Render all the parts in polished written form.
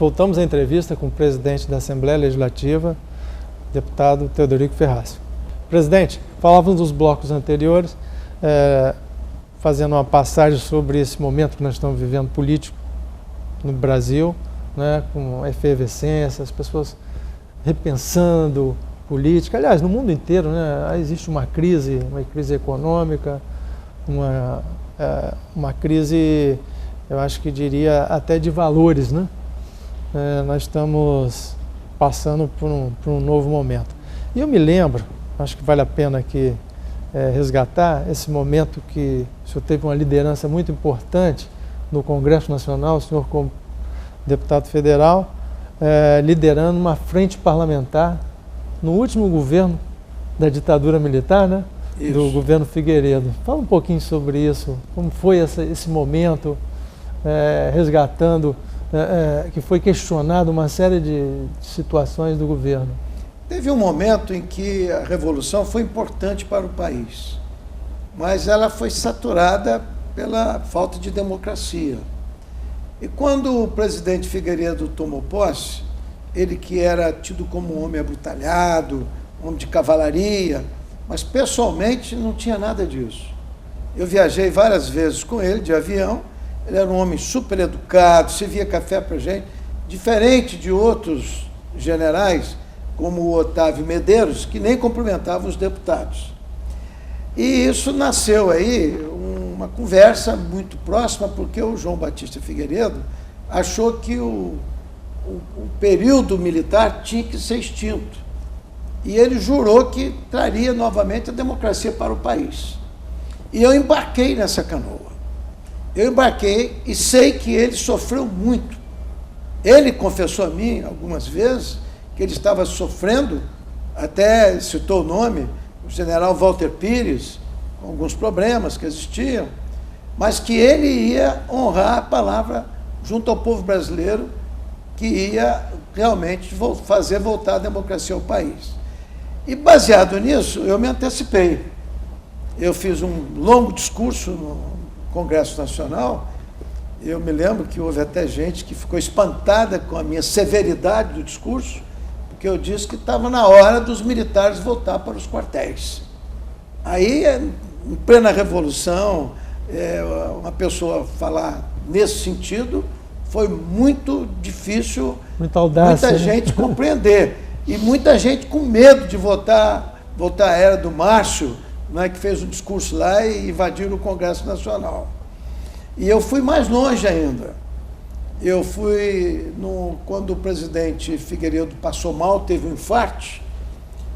voltamos à entrevista com o presidente da Assembleia Legislativa, deputado Teodorico Ferraz. Presidente, falávamos dos blocos anteriores, fazendo uma passagem sobre esse momento que nós estamos vivendo político no Brasil, né, com efervescência, as pessoas repensando política. Aliás, no mundo inteiro, né, existe uma crise econômica, uma crise, eu acho que diria até de valores, né? Nós estamos passando por um novo momento. E eu me lembro, acho que vale a pena aqui resgatar esse momento que o senhor teve uma liderança muito importante no Congresso Nacional, o senhor como deputado federal, liderando uma frente parlamentar no último governo da ditadura militar, né? Isso. Do governo Figueiredo. Fala um pouquinho sobre isso, como foi esse momento, resgatando, que foi questionado uma série de situações do governo. Teve um momento em que a revolução foi importante para o país, mas ela foi saturada pela falta de democracia. E quando o presidente Figueiredo tomou posse, ele que era tido como um homem abrutalhado, homem de cavalaria, mas pessoalmente não tinha nada disso. Eu viajei várias vezes com ele de avião, ele era um homem super educado, servia café para gente, diferente de outros generais, como o Otávio Medeiros, que nem cumprimentavam os deputados. E isso nasceu aí uma conversa muito próxima, porque o João Batista Figueiredo achou que o período militar tinha que ser extinto. E ele jurou que traria novamente a democracia para o país. E eu embarquei nessa canoa. Eu embarquei e sei que ele sofreu muito. Ele confessou a mim algumas vezes que ele estava sofrendo, até citou o nome, o general Walter Pires, com alguns problemas que existiam, mas que ele ia honrar a palavra junto ao povo brasileiro, que ia realmente fazer voltar a democracia ao país. E baseado nisso, eu me antecipei. Eu fiz um longo discurso no Congresso Nacional. Eu me lembro que houve até gente que ficou espantada com a minha severidade do discurso, porque eu disse que estava na hora dos militares voltar para os quartéis. Aí, em plena Revolução, uma pessoa falar nesse sentido, foi muito difícil, muita gente compreender. E muita gente com medo de voltar a era do Márcio, né, que fez um discurso lá e invadiram o Congresso Nacional. E eu fui mais longe ainda. Eu fui, quando o presidente Figueiredo passou mal, teve um infarto,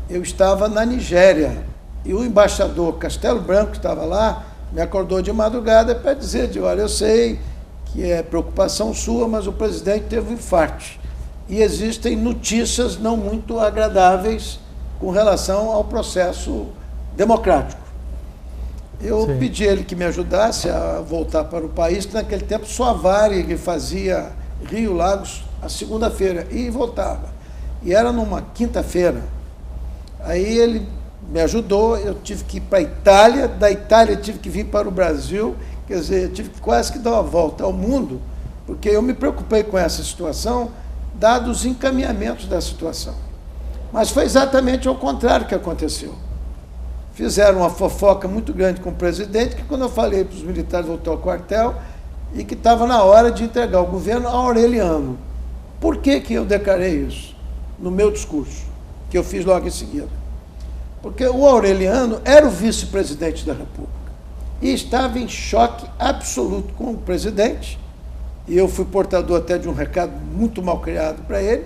eu estava na Nigéria. E o embaixador Castelo Branco, que estava lá, me acordou de madrugada para dizer, olha, eu sei que é preocupação sua, mas o presidente teve um infarto. E existem notícias não muito agradáveis com relação ao processo democrático. Eu pedi a ele que me ajudasse a voltar para o país, que naquele tempo só a Varig fazia Rio Lagos a segunda-feira, e voltava. E era numa quinta-feira. Aí ele me ajudou, eu tive que ir para a Itália, da Itália tive que vir para o Brasil, quer dizer, eu tive que quase que dar uma volta ao mundo, porque eu me preocupei com essa situação, dados os encaminhamentos da situação. Mas foi exatamente ao contrário que aconteceu. Fizeram uma fofoca muito grande com o presidente, que quando eu falei para os militares voltar ao quartel, e que estava na hora de entregar o governo a Aureliano. Por que eu declarei isso no meu discurso, que eu fiz logo em seguida? Porque o Aureliano era o vice-presidente da República e estava em choque absoluto com o presidente, e eu fui portador até de um recado muito mal criado para ele,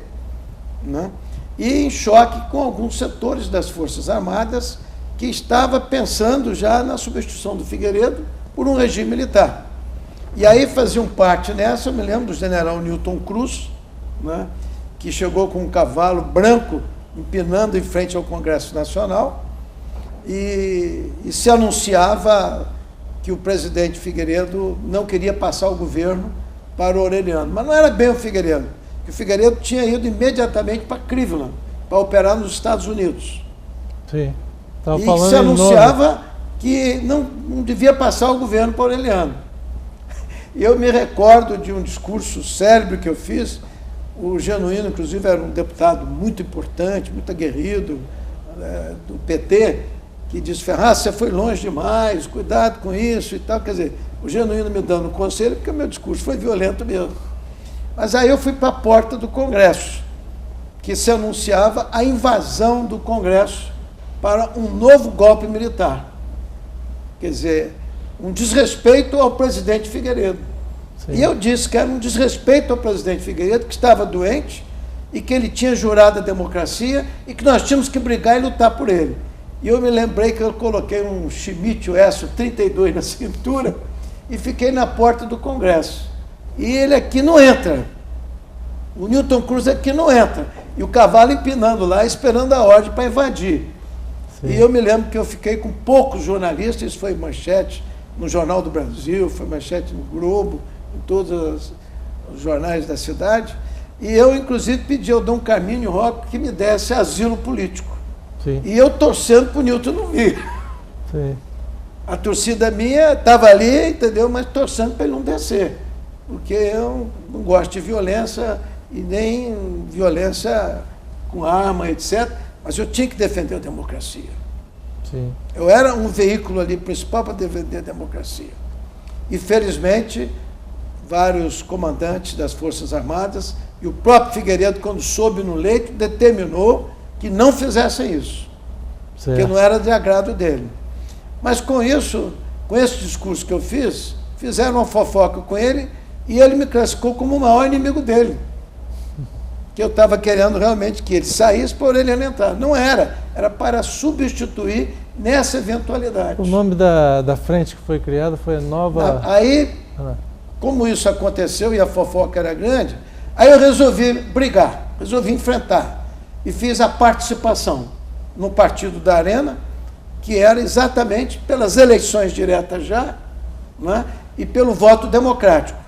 né? E em choque com alguns setores das Forças Armadas, que estava pensando já na substituição do Figueiredo por um regime militar. E aí faziam parte nessa, eu me lembro do general Newton Cruz, né, que chegou com um cavalo branco, empinando em frente ao Congresso Nacional, e se anunciava que o presidente Figueiredo não queria passar o governo para o Aureliano. Mas não era bem o Figueiredo, que o Figueiredo tinha ido imediatamente para Cleveland, para operar nos Estados Unidos. Sim. E se anunciava que não devia passar o governo para o Aureliano. Eu me recordo de um discurso célebre que eu fiz, O Genuíno, inclusive, era um deputado muito importante, muito aguerrido, do PT, que disse: Ferraz, você foi longe demais, cuidado com isso e tal. Quer dizer, o Genuíno me dando um conselho, porque o meu discurso foi violento mesmo. Mas aí eu fui para a porta do Congresso, que se anunciava a invasão do Congresso para um novo golpe militar. Quer dizer, um desrespeito ao presidente Figueiredo. Sim. E eu disse que era um desrespeito ao presidente Figueiredo, que estava doente e que ele tinha jurado a democracia e que nós tínhamos que brigar e lutar por ele. E eu me lembrei que eu coloquei um Schmidt Esso 32 na cintura e fiquei na porta do Congresso. E ele aqui não entra. O Newton Cruz aqui não entra. E o cavalo empinando lá, esperando a ordem para invadir. Sim. E eu me lembro que eu fiquei com poucos jornalistas, isso foi manchete no Jornal do Brasil, foi manchete no Globo, em todos os jornais da cidade. E eu, inclusive, pedi ao Dom Carmínio Roca que me desse asilo político. Sim. E eu torcendo para o Newton não vir. Sim. A torcida minha estava ali, entendeu? Mas torcendo para ele não descer. Porque eu não gosto de violência e nem violência com arma, etc. Mas eu tinha que defender a democracia. Sim. Eu era um veículo ali principal para defender a democracia. E, felizmente, vários comandantes das Forças Armadas e o próprio Figueiredo, quando soube no leito, determinou que não fizessem isso. Certo. Porque não era de agrado dele. Mas com isso, com esse discurso que eu fiz, fizeram uma fofoca com ele e ele me classificou como o maior inimigo dele. Que eu estava querendo realmente que ele saísse por ele entrar. Não era. Era para substituir nessa eventualidade. O nome da frente que foi criada foi a Nova... Aí, como isso aconteceu e a fofoca era grande, aí eu resolvi brigar, resolvi enfrentar. E fiz a participação no partido da Arena, que era exatamente pelas eleições diretas já, né, e pelo voto democrático.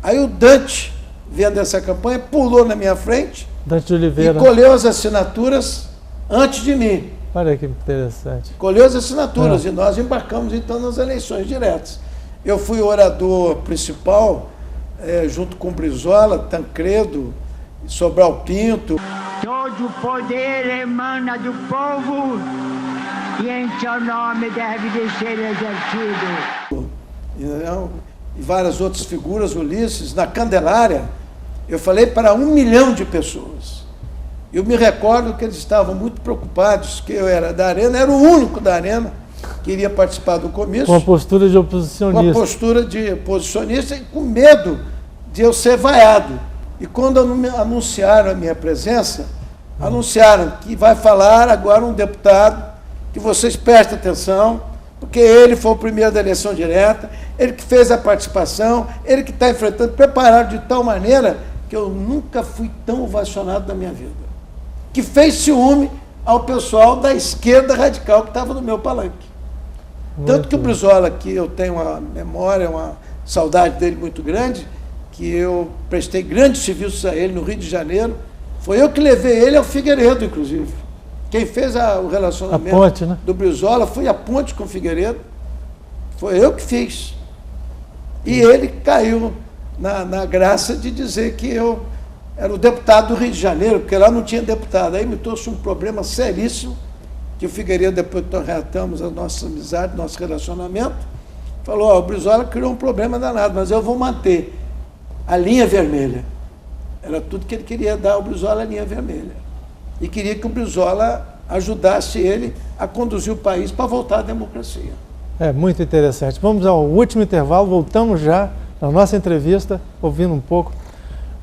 Aí o Dante, vendo essa campanha, pulou na minha frente Dante Oliveira. E colheu as assinaturas antes de mim. Olha que interessante. Colheu as assinaturas e nós embarcamos então nas eleições diretas. Eu fui o orador principal, junto com Brizola, Tancredo, Sobral Pinto. Todo o poder emana do povo e em seu nome deve de ser exercido. E várias outras figuras, Ulisses, na Candelária, eu falei para 1 milhão de pessoas. Eu me recordo que eles estavam muito preocupados, que eu era da Arena, era o único da Arena que iria participar do comício. Com a postura de oposicionista. Com a postura de oposicionista e com medo de eu ser vaiado. E quando anunciaram a minha presença, anunciaram que vai falar agora um deputado, que vocês prestem atenção, porque ele foi o primeiro da eleição direta, ele que fez a participação, ele que está enfrentando, preparado de tal maneira que eu nunca fui tão ovacionado na minha vida. Que fez ciúme ao pessoal da esquerda radical que estava no meu palanque. Tanto que o Brizola, que eu tenho uma memória, uma saudade dele muito grande, que eu prestei grandes serviços a ele no Rio de Janeiro, foi eu que levei ele ao Figueiredo, inclusive. Quem fez o relacionamento ponte, né? do Brizola foi a ponte com o Figueiredo. Foi eu que fiz. E ele caiu na graça de dizer que eu era o deputado do Rio de Janeiro, porque lá não tinha deputado. Aí me trouxe um problema seríssimo, que o Figueiredo, depois que nós reatamos a nossa amizade, nosso relacionamento, falou: o Brizola criou um problema danado, mas eu vou manter a linha vermelha. Era tudo que ele queria dar ao Brizola, a linha vermelha. E queria que o Brizola ajudasse ele a conduzir o país para voltar à democracia. É muito interessante. Vamos ao último intervalo, voltamos já na nossa entrevista, ouvindo um pouco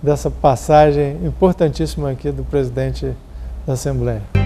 dessa passagem importantíssima aqui do presidente da Assembleia.